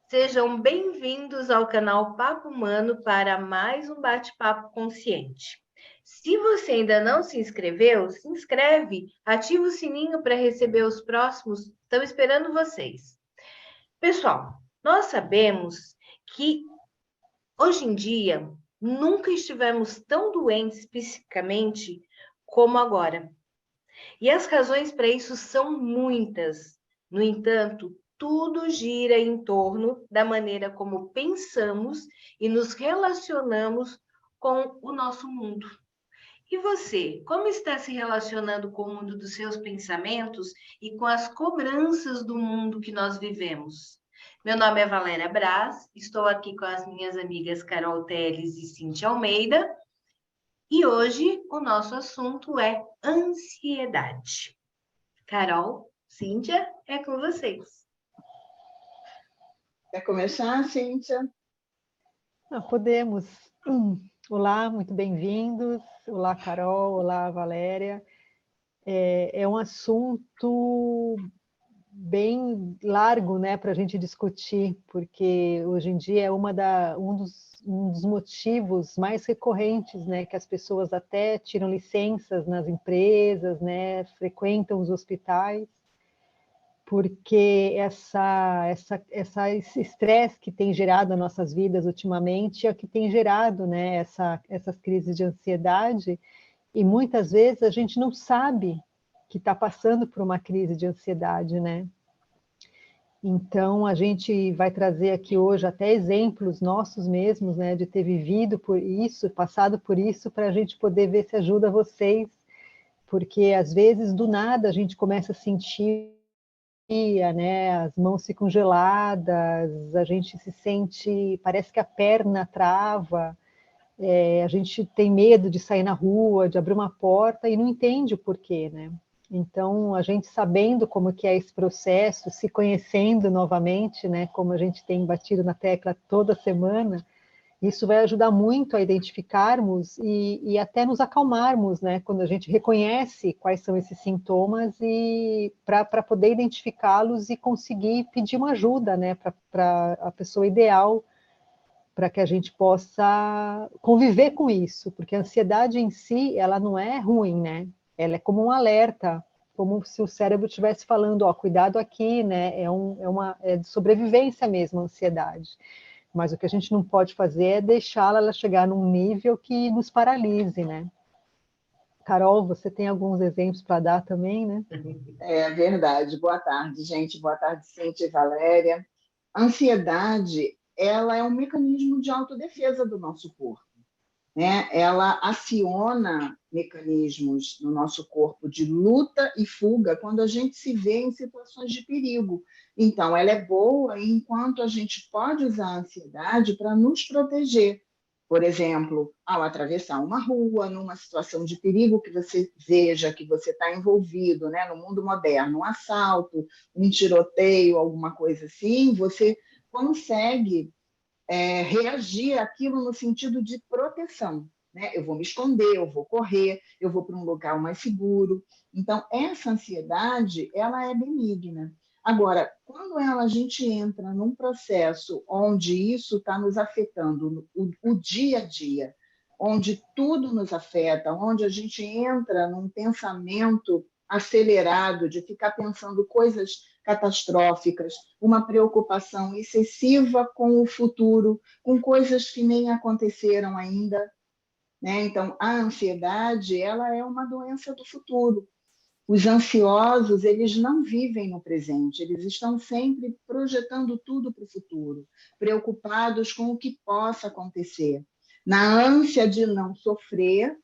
Sejam bem-vindos ao canal Papo Humano para mais um bate-papo consciente. Se você ainda não se inscreveu, se inscreve, ativa o sininho para receber os próximos, estão esperando vocês. Pessoal, nós sabemos que hoje em dia nunca estivemos tão doentes psicicamente como agora. E as razões para isso são muitas. No entanto, tudo gira em torno da maneira como pensamos e nos relacionamos com o nosso mundo. E você, como está se relacionando com o mundo dos seus pensamentos e com as cobranças do mundo que nós vivemos? Meu nome é Valéria Braz, estou aqui com as minhas amigas Carol Teles e Cintia Almeida, e hoje o nosso assunto é ansiedade. Carol, Cíntia, é com vocês. Quer começar, Cíntia? Podemos. Olá, muito bem-vindos. Olá, Carol. Olá, Valéria. É um assunto bem largo, né, para a gente discutir, porque hoje em dia é um dos motivos mais recorrentes, né, que as pessoas até tiram licenças nas empresas, né, frequentam os hospitais, porque esse estresse que tem gerado nas nossas vidas ultimamente é o que tem gerado, né, essas crises de ansiedade, e muitas vezes a gente não sabe que está passando por uma crise de ansiedade, né? Então, a gente vai trazer aqui hoje até exemplos nossos mesmos, né, de ter vivido por isso, passado por isso, para a gente poder ver se ajuda vocês, porque às vezes do nada a gente começa a sentir, né? As mãos ficam geladas, a gente se sente, parece que a perna trava, a gente tem medo de sair na rua, de abrir uma porta e não entende o porquê, né? Então, a gente sabendo como que é esse processo, se conhecendo novamente, né? Como a gente tem batido na tecla toda semana, isso vai ajudar muito a identificarmos e até nos acalmarmos, né? Quando a gente reconhece quais são esses sintomas e para poder identificá-los e conseguir pedir uma ajuda, né? Para a pessoa ideal, para que a gente possa conviver com isso, porque a ansiedade em si, ela não é ruim, né? Ela é como um alerta, como se o cérebro estivesse falando, ó, cuidado aqui, né? É de sobrevivência mesmo a ansiedade. Mas o que a gente não pode fazer é deixá-la chegar num nível que nos paralise, né? Carol, você tem alguns exemplos para dar também, né? É verdade. Boa tarde, gente. Boa tarde, Cíntia e Valéria. A ansiedade, ela é um mecanismo de autodefesa do nosso corpo, né? Ela aciona mecanismos no nosso corpo de luta e fuga quando a gente se vê em situações de perigo. Então, ela é boa enquanto a gente pode usar a ansiedade para nos proteger. Por exemplo, ao atravessar uma rua, numa situação de perigo que você veja que você está envolvido, né, no mundo moderno, um assalto, um tiroteio, alguma coisa assim, você consegue reagir àquilo no sentido de proteção. Né? Eu vou me esconder, eu vou correr, eu vou para um local mais seguro. Então, essa ansiedade, ela é benigna. Agora, quando a gente entra num processo onde isso está nos afetando o dia a dia, onde tudo nos afeta, onde a gente entra num pensamento acelerado de ficar pensando coisas catastróficas, uma preocupação excessiva com o futuro, com coisas que nem aconteceram ainda, né? Então, a ansiedade, ela é uma doença do futuro. Os ansiosos, eles não vivem no presente, eles estão sempre projetando tudo para o futuro, preocupados com o que possa acontecer. Na ânsia de não sofrer,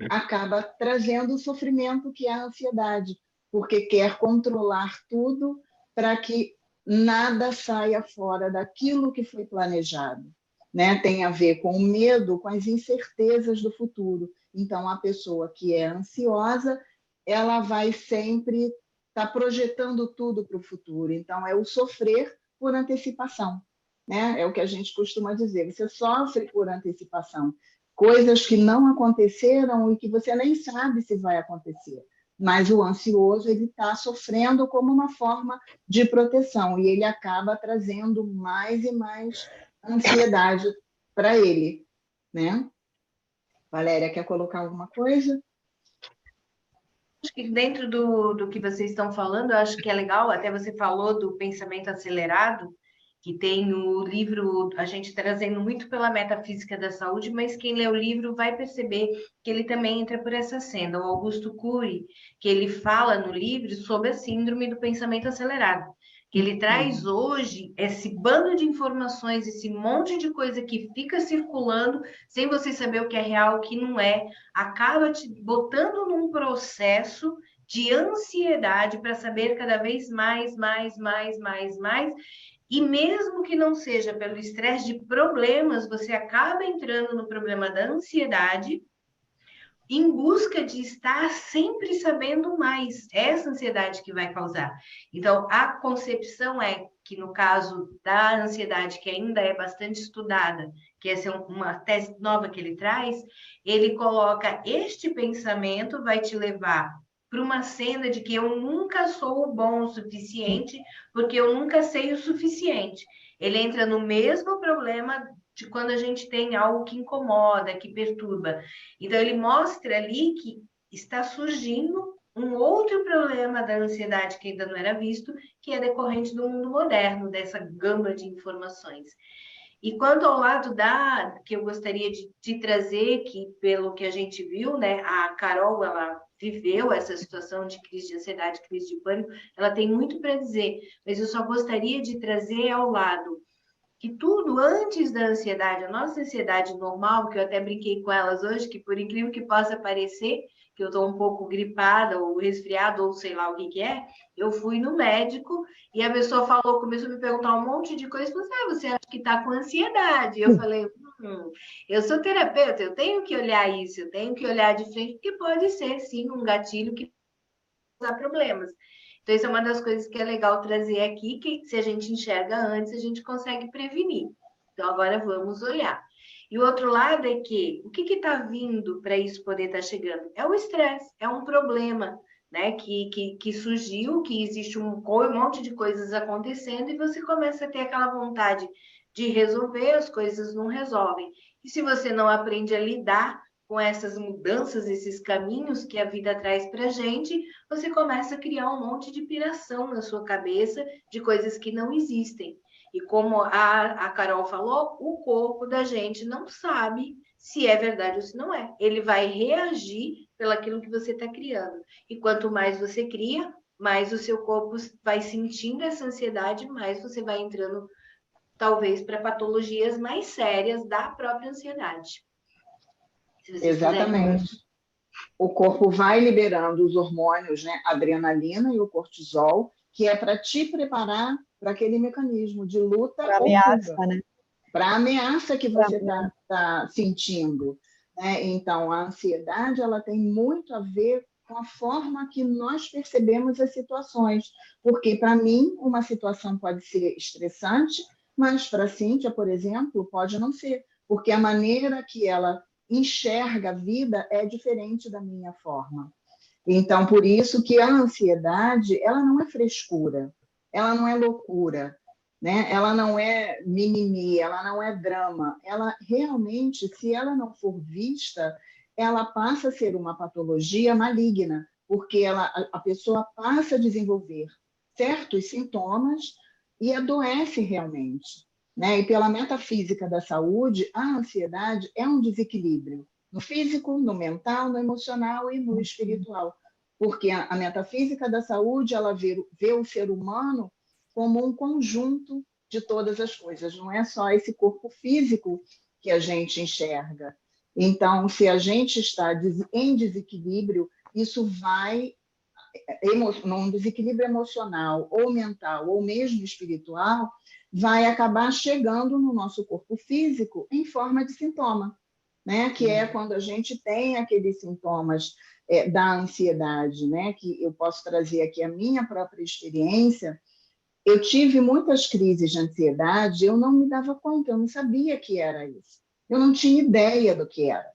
acaba trazendo o sofrimento que é a ansiedade, porque quer controlar tudo para que nada saia fora daquilo que foi planejado. Né? Tem a ver com o medo, com as incertezas do futuro. Então, a pessoa que é ansiosa, ela vai sempre estar projetando tudo para o futuro. Então, é o sofrer por antecipação. Né? É o que a gente costuma dizer, você sofre por antecipação. Coisas que não aconteceram e que você nem sabe se vai acontecer. mas o ansioso ele está sofrendo como uma forma de proteção e ele acaba trazendo mais e mais ansiedade para ele, né? Valéria, quer colocar alguma coisa? Acho que dentro do que vocês estão falando, eu acho que é legal, até você falou do pensamento acelerado, que tem o livro, a gente trazendo muito pela metafísica da saúde, mas quem lê o livro vai perceber que ele também entra por essa senda. O Augusto Cury, que ele fala no livro sobre a síndrome do pensamento acelerado, que ele traz hoje esse bando de informações, esse monte de coisa que fica circulando, sem você saber o que é real, o que não é, acaba te botando num processo de ansiedade para saber cada vez mais, e mesmo que não seja pelo estresse de problemas, você acaba entrando no problema da ansiedade em busca de estar sempre sabendo mais. Essa ansiedade que vai causar. Então, a concepção é que, no caso da ansiedade, que ainda é bastante estudada, que essa é uma tese nova que ele traz, ele coloca este pensamento vai te levar para uma senda de que eu nunca sou bom o suficiente, porque eu nunca sei o suficiente. Ele entra no mesmo problema de quando a gente tem algo que incomoda, que perturba. Então, ele mostra ali que está surgindo um outro problema da ansiedade que ainda não era visto, que é decorrente do mundo moderno, dessa gama de informações. E quanto ao lado que eu gostaria de trazer, que pelo que a gente viu, né, a Carol, ela viveu essa situação de crise de ansiedade, crise de pânico, ela tem muito para dizer, mas eu só gostaria de trazer ao lado que tudo antes da ansiedade, a nossa ansiedade normal, que eu até brinquei com elas hoje, que por incrível que possa parecer, que eu estou um pouco gripada ou resfriada ou sei lá o que é, eu fui no médico e a pessoa falou, começou a me perguntar um monte de coisas, falou assim, você acha que está com ansiedade? Eu falei, eu sou terapeuta, eu tenho que olhar isso, eu tenho que olhar de frente, porque pode ser sim um gatilho que pode causar problemas. Então, isso é uma das coisas que é legal trazer aqui, que se a gente enxerga antes, a gente consegue prevenir. Então, agora vamos olhar. E o outro lado é que o que está vindo para isso poder estar chegando? É o estresse, é um problema, né? Que surgiu, que existe um monte de coisas acontecendo e você começa a ter aquela vontade de resolver, as coisas não resolvem. E se você não aprende a lidar com essas mudanças, esses caminhos que a vida traz para a gente, você começa a criar um monte de piração na sua cabeça de coisas que não existem. E como a Carol falou, o corpo da gente não sabe se é verdade ou se não é. Ele vai reagir pelaquilo que você está criando. E quanto mais você cria, mais o seu corpo vai sentindo essa ansiedade, mais você vai entrando, talvez, para patologias mais sérias da própria ansiedade. Exatamente. O corpo vai liberando os hormônios, né, a adrenalina e o cortisol, que é para te preparar para aquele mecanismo de luta pra ou ameaça, fuga, né? para a ameaça que você está sentindo. Né? Então, a ansiedade ela tem muito a ver com a forma que nós percebemos as situações. Porque, para mim, uma situação pode ser estressante, mas para a Cíntia, por exemplo, pode não ser. Porque a maneira que ela enxerga a vida é diferente da minha forma. Então, por isso que a ansiedade, ela não é frescura, ela não é loucura, né? Ela não é mimimi, ela não é drama. Ela realmente, se ela não for vista, ela passa a ser uma patologia maligna, porque a pessoa passa a desenvolver certos sintomas e adoece realmente. Né? E pela metafísica da saúde, a ansiedade é um desequilíbrio no físico, no mental, no emocional e no espiritual. Porque a metafísica da saúde, ela vê o ser humano como um conjunto de todas as coisas, não é só esse corpo físico que a gente enxerga. Então, se a gente está em desequilíbrio, isso vai, num desequilíbrio emocional, ou mental, ou mesmo espiritual, vai acabar chegando no nosso corpo físico em forma de sintoma, né? Que é quando a gente tem aqueles sintomas da ansiedade, né? Que eu posso trazer aqui a minha própria experiência. Eu tive muitas crises de ansiedade, eu não me dava conta, eu não sabia que era isso. Eu não tinha ideia do que era.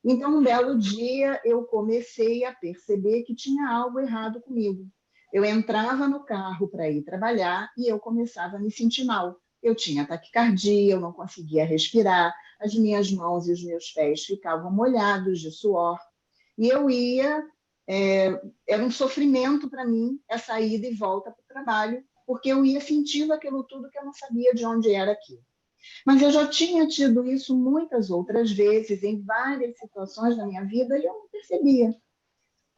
Então, um belo dia, eu comecei a perceber que tinha algo errado comigo. Eu entrava no carro para ir trabalhar e eu começava a me sentir mal. Eu tinha taquicardia, eu não conseguia respirar, as minhas mãos e os meus pés ficavam molhados de suor. E eu ia, era um sofrimento para mim essa ida e volta para o trabalho, porque eu ia sentindo aquilo tudo que eu não sabia de onde era aquilo. Mas eu já tinha tido isso muitas outras vezes, em várias situações da minha vida, e eu não percebia.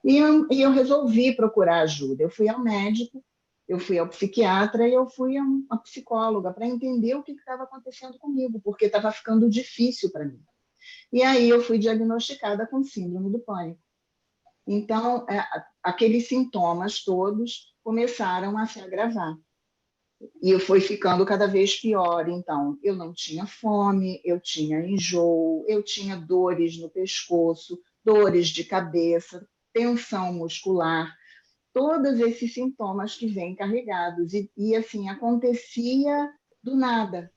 E eu resolvi procurar ajuda. Eu fui ao médico, eu fui ao psiquiatra e eu fui a uma psicóloga para entender o que estava acontecendo comigo, porque estava ficando difícil para mim. E aí eu fui diagnosticada com síndrome do pânico. Então, aqueles sintomas todos começaram a se agravar. E foi ficando cada vez pior. Então, eu não tinha fome, eu tinha enjoo, eu tinha dores no pescoço, dores de cabeça, tensão muscular, todos esses sintomas que vêm carregados. E assim, acontecia do nada.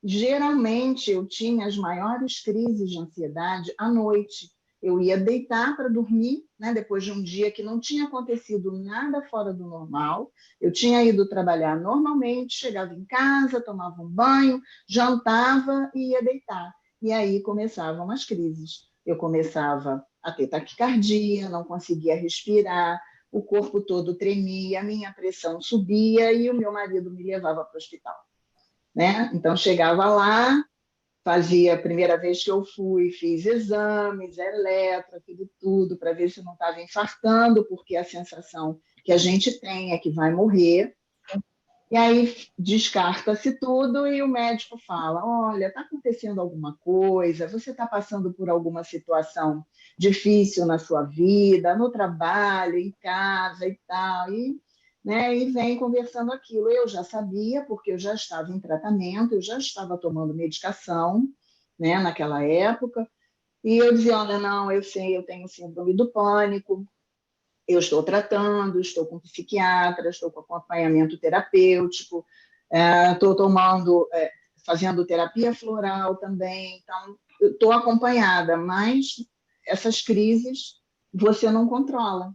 Geralmente, eu tinha as maiores crises de ansiedade à noite. Eu ia deitar para dormir, né, depois de um dia que não tinha acontecido nada fora do normal. Eu tinha ido trabalhar normalmente, chegava em casa, tomava um banho, jantava e ia deitar. E aí começavam as crises. Eu começava a ter taquicardia, não conseguia respirar, o corpo todo tremia, a minha pressão subia e o meu marido me levava para o hospital. Né? Então, chegava lá, fazia a primeira vez que eu fui, fiz exames, eletro, aquilo tudo, para ver se eu não estava infartando, porque a sensação que a gente tem é que vai morrer. E aí descarta-se tudo e o médico fala: olha, está acontecendo alguma coisa, você está passando por alguma situação difícil na sua vida, no trabalho, em casa e tal. E vem conversando aquilo. Eu já sabia, porque eu já estava em tratamento, eu já estava tomando medicação, né, naquela época. E eu dizia: olha, não, eu sei, eu tenho síndrome do pânico, eu estou tratando, estou com psiquiatra, estou com acompanhamento terapêutico, estou fazendo terapia floral também, então estou acompanhada, mas essas crises você não controla,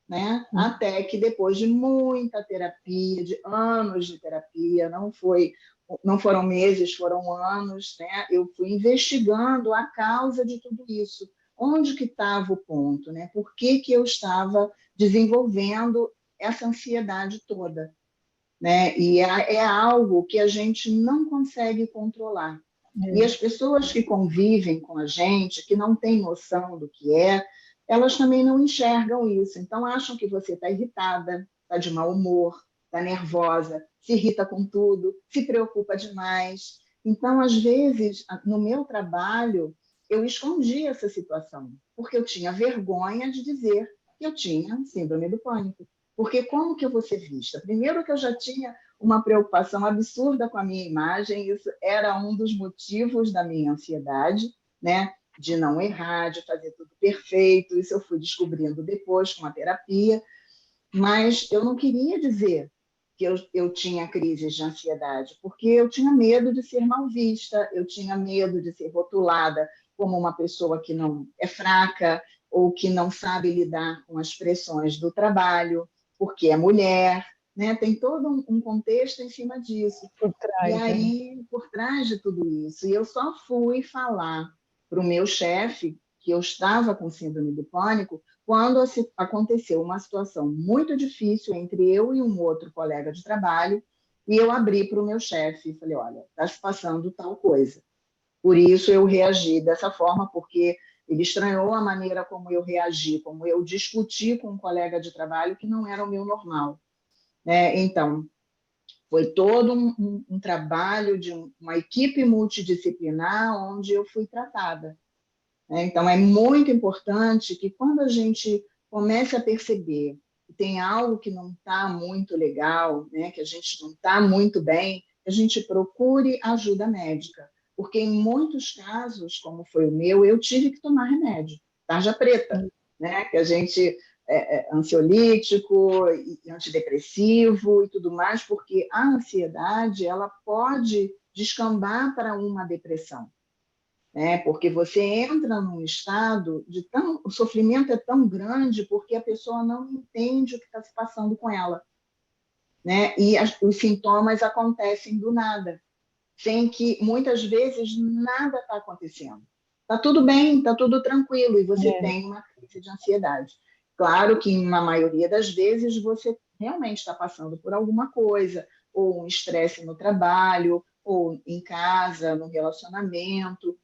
né? Até que depois de muita terapia, de anos de terapia, não foram meses, foram anos, né? Eu fui investigando a causa de tudo isso. Onde que estava o ponto, né? Por que que eu estava desenvolvendo essa ansiedade toda, né? E é algo que a gente não consegue controlar. E as pessoas que convivem com a gente, que não têm noção do que elas também não enxergam isso. Então, acham que você está irritada, está de mau humor, está nervosa, se irrita com tudo, se preocupa demais. Então, às vezes, no meu trabalho, eu escondi essa situação, porque eu tinha vergonha de dizer que eu tinha síndrome do pânico. Porque como que eu vou ser vista? Primeiro que eu já tinha uma preocupação absurda com a minha imagem, isso era um dos motivos da minha ansiedade, né? De não errar, de fazer tudo perfeito, isso eu fui descobrindo depois com a terapia, mas eu não queria dizer que eu tinha crises de ansiedade, porque eu tinha medo de ser mal vista, eu tinha medo de ser rotulada como uma pessoa que não é fraca ou que não sabe lidar com as pressões do trabalho, porque é mulher, né? Tem todo um contexto em cima disso. Por trás, E né? aí, por trás de tudo isso, e eu só fui falar para o meu chefe que eu estava com síndrome do pânico quando aconteceu uma situação muito difícil entre eu e um outro colega de trabalho, e eu abri para o meu chefe e falei: olha, está se passando tal coisa. Por isso eu reagi dessa forma, porque ele estranhou a maneira como eu reagi, como eu discuti com um colega de trabalho que não era o meu normal, né? Então, foi todo um trabalho de uma equipe multidisciplinar onde eu fui tratada, né? Então, é muito importante que quando a gente comece a perceber que tem algo que não está muito legal, né? Que a gente não está muito bem, a gente procure ajuda médica. Porque em muitos casos, como foi o meu, eu tive que tomar remédio, tarja preta, né? Que a gente ansiolítico e antidepressivo e tudo mais, porque a ansiedade ela pode descambar para uma depressão. né? Porque você entra num estado o sofrimento é tão grande porque a pessoa não entende o que está se passando com ela, né? E os sintomas acontecem do nada, sem que muitas vezes nada está acontecendo. Está tudo bem, está tudo tranquilo, e você tem uma crise de ansiedade. Claro que, na maioria das vezes, você realmente está passando por alguma coisa, ou um estresse no trabalho, ou em casa, no relacionamento.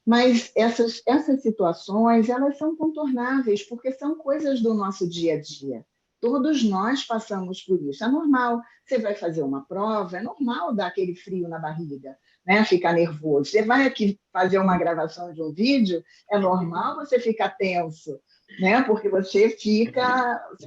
Mas essas situações, elas são contornáveis, porque são coisas do nosso dia a dia. Todos nós passamos por isso. É normal. Você vai fazer uma prova, é normal dar aquele frio na barriga, né? Ficar nervoso. Você vai aqui fazer uma gravação de um vídeo, é normal você ficar tenso, né? Porque você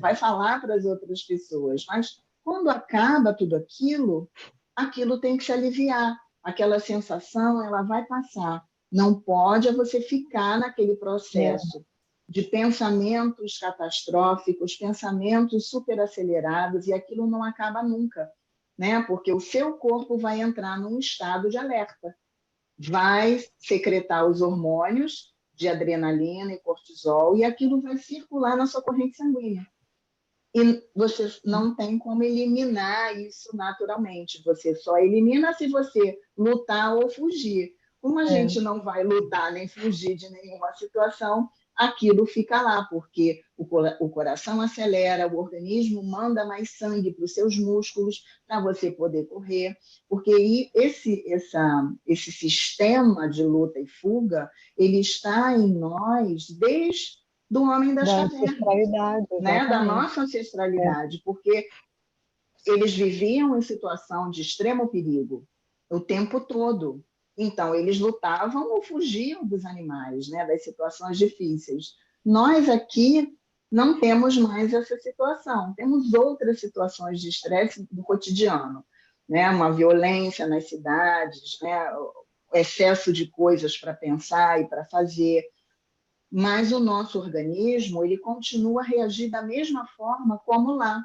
vai falar para as outras pessoas. Mas quando acaba tudo aquilo, aquilo tem que se aliviar. Aquela sensação, ela vai passar. Não pode você ficar naquele processo de pensamentos catastróficos, pensamentos superacelerados, e aquilo não acaba nunca, né? Porque o seu corpo vai entrar num estado de alerta, vai secretar os hormônios de adrenalina e cortisol, e aquilo vai circular na sua corrente sanguínea. E você não tem como eliminar isso naturalmente. Você só elimina se você lutar ou fugir. Como a gente não vai lutar nem fugir de nenhuma situação, aquilo fica lá, porque o coração acelera, o organismo manda mais sangue para os seus músculos para você poder correr, porque esse sistema de luta e fuga, ele está em nós desde do homem das cavernas, né? Da nossa ancestralidade, porque eles viviam em situação de extremo perigo o tempo todo. Então, eles lutavam ou fugiam dos animais, né? Das situações difíceis. Nós aqui não temos mais essa situação, temos outras situações de estresse do cotidiano, né? Uma violência nas cidades, né? O excesso de coisas para pensar e para fazer, mas o nosso organismo ele continua a reagir da mesma forma como lá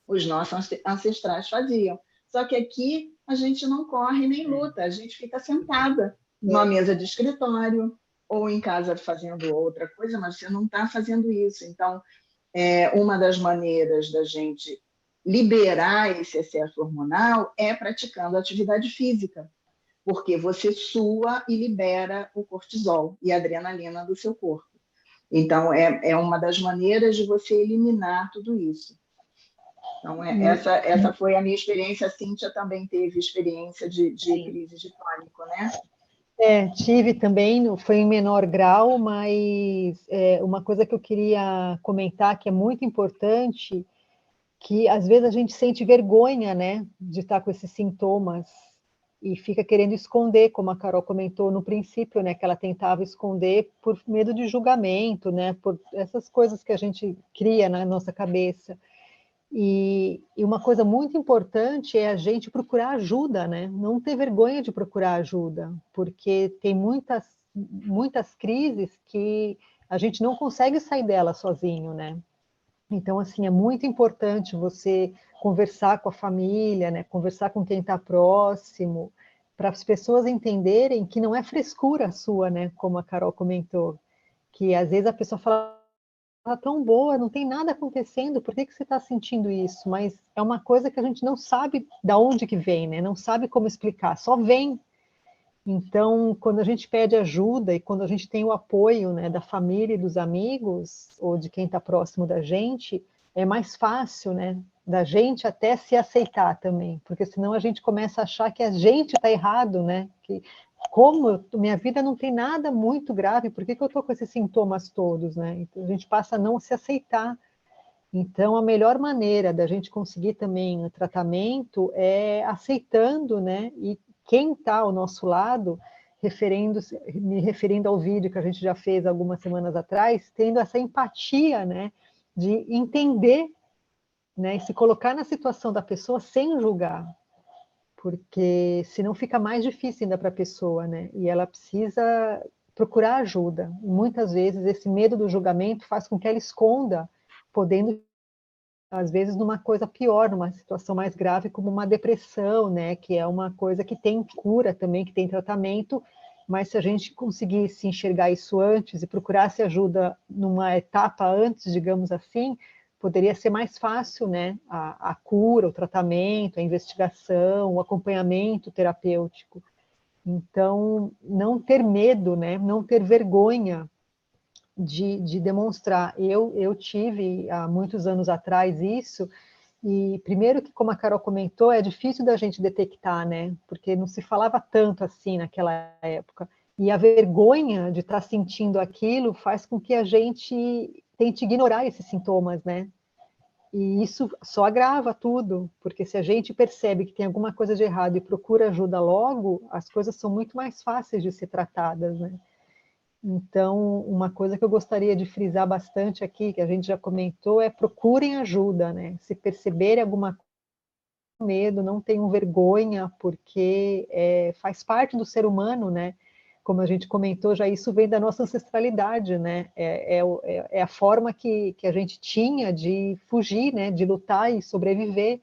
os nossos ancestrais faziam. Só que aqui a gente não corre nem luta, a gente fica sentada numa mesa de escritório ou em casa fazendo outra coisa, mas você não está fazendo isso. Então, uma das maneiras da gente liberar esse excesso hormonal é praticando atividade física, porque você sua e libera o cortisol e a adrenalina do seu corpo. Então, é uma das maneiras de você eliminar tudo isso. Então, essa foi a minha experiência. A Cíntia também teve experiência de crise de pânico, né? Tive também, foi em menor grau, mas uma coisa que eu queria comentar que é muito importante, que às vezes a gente sente vergonha, né, de estar com esses sintomas e fica querendo esconder, como a Carol comentou no princípio, né, que ela tentava esconder por medo de julgamento, né, por essas coisas que a gente cria na nossa cabeça. E uma coisa muito importante é a gente procurar ajuda, né? Não ter vergonha de procurar ajuda, porque tem muitas crises que a gente não consegue sair dela sozinho, né? Então, assim, é muito importante você conversar com a família, né? Conversar com quem está próximo, para as pessoas entenderem que não é frescura sua, né? Como a Carol comentou, que às vezes a pessoa fala tão boa, não tem nada acontecendo, por que você está sentindo isso? Mas é uma coisa que a gente não sabe da onde que vem, né? Não sabe como explicar, só vem. Então, quando a gente pede ajuda e quando a gente tem o apoio, né, da família e dos amigos, ou de quem está próximo da gente, é mais fácil, né, da gente até se aceitar também, porque senão a gente começa a achar que a gente está errado, né? Que como minha vida não tem nada muito grave, por que eu estou com esses sintomas todos, né? Então, a gente passa a não se aceitar. Então, a melhor maneira da gente conseguir também o tratamento é aceitando, né? E quem está ao nosso lado, me referindo ao vídeo que a gente já fez algumas semanas atrás, tendo essa empatia, né? De entender, né? E se colocar na situação da pessoa sem julgar, porque senão fica mais difícil ainda para a pessoa, né? E ela precisa procurar ajuda. E muitas vezes esse medo do julgamento faz com que ela esconda, podendo às vezes numa coisa pior, numa situação mais grave como uma depressão, né? Que é uma coisa que tem cura também, que tem tratamento mas se a gente conseguisse enxergar isso antes e procurasse ajuda numa etapa antes, digamos assim, poderia ser mais fácil, né? A cura, o tratamento, a investigação, o acompanhamento terapêutico. Então, não ter medo, né? Não ter vergonha de demonstrar. Eu tive, há muitos anos atrás, isso, e primeiro que, como a Carol comentou, é difícil da gente detectar, né? Porque não se falava tanto assim naquela época. E a vergonha de estar sentindo aquilo faz com que a gente tente ignorar esses sintomas, né? E isso só agrava tudo, porque se a gente percebe que tem alguma coisa de errado e procura ajuda logo, as coisas são muito mais fáceis de ser tratadas, né? Então, uma coisa que eu gostaria de frisar bastante aqui, que a gente já comentou, é procurem ajuda, né? Se perceberem alguma coisa, medo, não tenham vergonha, porque faz parte do ser humano, né? Como a gente comentou, já isso vem da nossa ancestralidade, né? É a forma que a gente tinha de fugir, né? De lutar e sobreviver,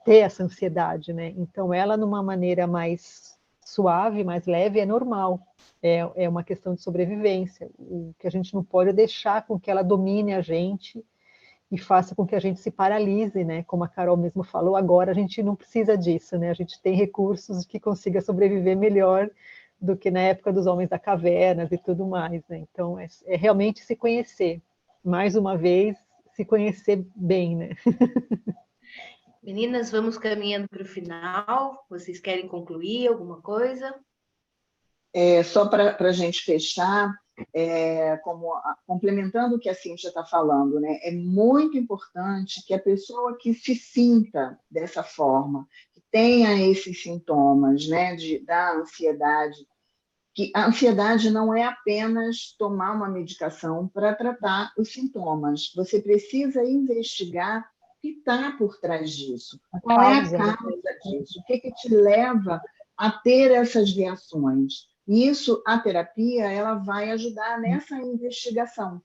ter essa ansiedade, né? Então, ela, numa maneira mais suave, mais leve, é normal. É uma questão de sobrevivência. O que a gente não pode é deixar com que ela domine a gente e faça com que a gente se paralise, né? Como a Carol mesmo falou, agora a gente não precisa disso, né? A gente tem recursos que consiga sobreviver melhor do que na época dos homens da caverna e tudo mais, né? Então, é realmente se conhecer. Mais uma vez, se conhecer bem, né? Meninas, vamos caminhando para o final. Vocês querem concluir alguma coisa? Só para a gente fechar, complementando o que a Cíntia está falando, né, é muito importante que a pessoa que se sinta dessa forma, que tenha esses sintomas, né, da ansiedade, que a ansiedade não é apenas tomar uma medicação para tratar os sintomas, você precisa investigar o que está por trás disso, qual é a Causa, né? causa disso, o que te leva a ter essas reações. Isso, a terapia, ela vai ajudar nessa investigação,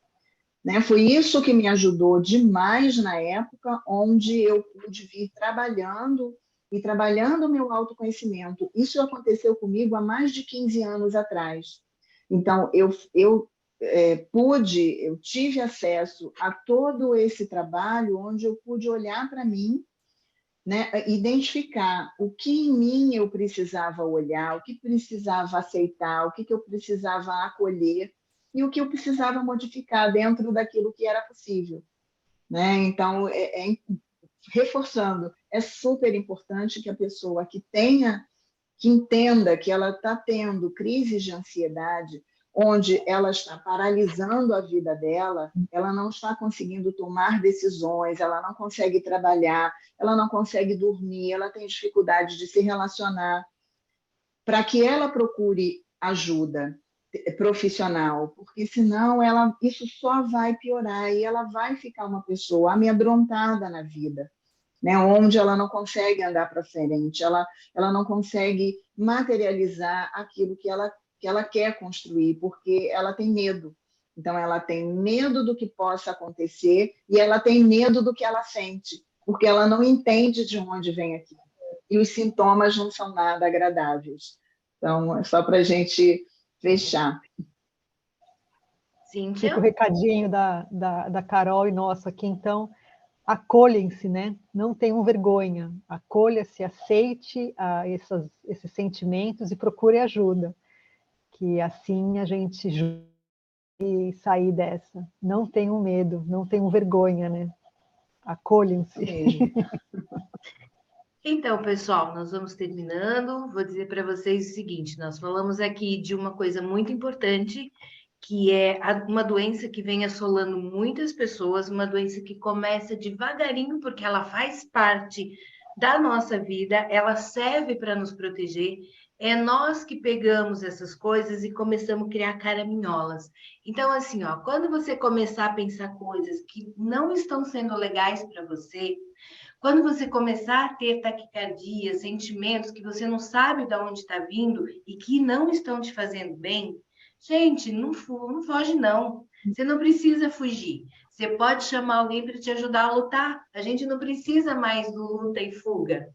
né? Foi isso que me ajudou demais na época, onde eu pude vir trabalhando e trabalhando o meu autoconhecimento. Isso aconteceu comigo há mais de 15 anos atrás. Então, eu tive acesso a todo esse trabalho, onde eu pude olhar para mim, né, identificar o que em mim eu precisava olhar, o que precisava aceitar, o que eu precisava acolher e o que eu precisava modificar dentro daquilo que era possível, né? Então, reforçando, é super importante que a pessoa que entenda que ela está tendo crises de ansiedade, onde ela está paralisando a vida dela, ela não está conseguindo tomar decisões, ela não consegue trabalhar, ela não consegue dormir, ela tem dificuldade de se relacionar, para que ela procure ajuda profissional, porque senão isso só vai piorar e ela vai ficar uma pessoa amedrontada na vida, né, onde ela não consegue andar para frente, ela não consegue materializar aquilo que ela quer construir, porque ela tem medo. Então, ela tem medo do que possa acontecer e ela tem medo do que ela sente, porque ela não entende de onde vem aquilo. E os sintomas não são nada agradáveis. Então, é só para a gente fechar. Fica o Cíntia? recadinho da Carol e nosso aqui, então, acolhem-se, né? Não tenham vergonha, acolha-se, aceite esses sentimentos e procure ajuda, que assim a gente sair dessa. Não tenham medo, não tenham vergonha, né? Acolham-se. Mesmo. Então, pessoal, nós vamos terminando. Vou dizer para vocês o seguinte: nós falamos aqui de uma coisa muito importante, que é uma doença que vem assolando muitas pessoas, uma doença que começa devagarinho, porque ela faz parte da nossa vida, ela serve para nos proteger. É nós que pegamos essas coisas e começamos a criar caraminholas. Então, assim, ó, quando você começar a pensar coisas que não estão sendo legais para você, quando você começar a ter taquicardia, sentimentos que você não sabe de onde está vindo e que não estão te fazendo bem, gente, não foge não. Você não precisa fugir. Você pode chamar alguém para te ajudar a lutar. A gente não precisa mais do luta e fuga,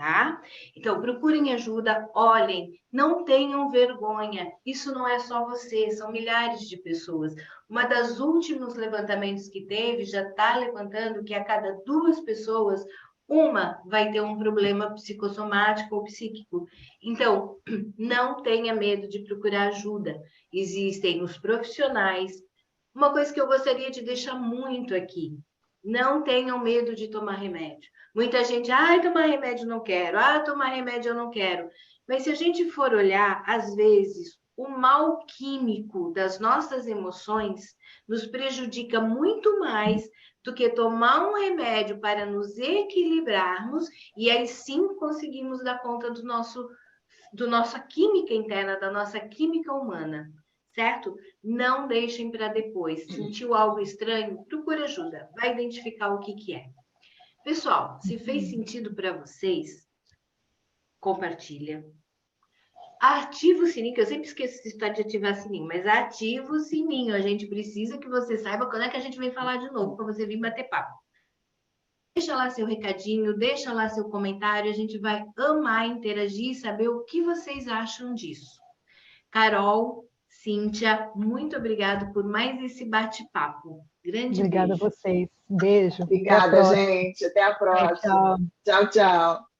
tá? Então, procurem ajuda, olhem, não tenham vergonha. Isso não é só você, são milhares de pessoas. Uma das últimos levantamentos que teve já está levantando que a cada 2 pessoas, uma vai ter um problema psicossomático ou psíquico. Então, não tenha medo de procurar ajuda. Existem os profissionais. Uma coisa que eu gostaria de deixar muito aqui, não tenham medo de tomar remédio. Muita gente, tomar remédio não quero, tomar remédio eu não quero. Mas se a gente for olhar, às vezes, o mal químico das nossas emoções nos prejudica muito mais do que tomar um remédio para nos equilibrarmos e aí sim conseguimos dar conta do nossa química interna, da nossa química humana, certo? Não deixem para depois. Sentiu algo estranho? Procura ajuda, vai identificar o que é. Pessoal, se fez sentido para vocês, compartilha. Ativa o sininho, que eu sempre esqueço essa história de ativar sininho, mas ativa o sininho. A gente precisa que você saiba quando é que a gente vem falar de novo, para você vir bater papo. Deixa lá seu recadinho, deixa lá seu comentário, a gente vai amar interagir e saber o que vocês acham disso. Carol, Cíntia, muito obrigada por mais esse bate-papo. Grande Obrigada beijo. a vocês. Beijo. Obrigada, gente. Até a próxima. Tchau, tchau. Tchau, tchau.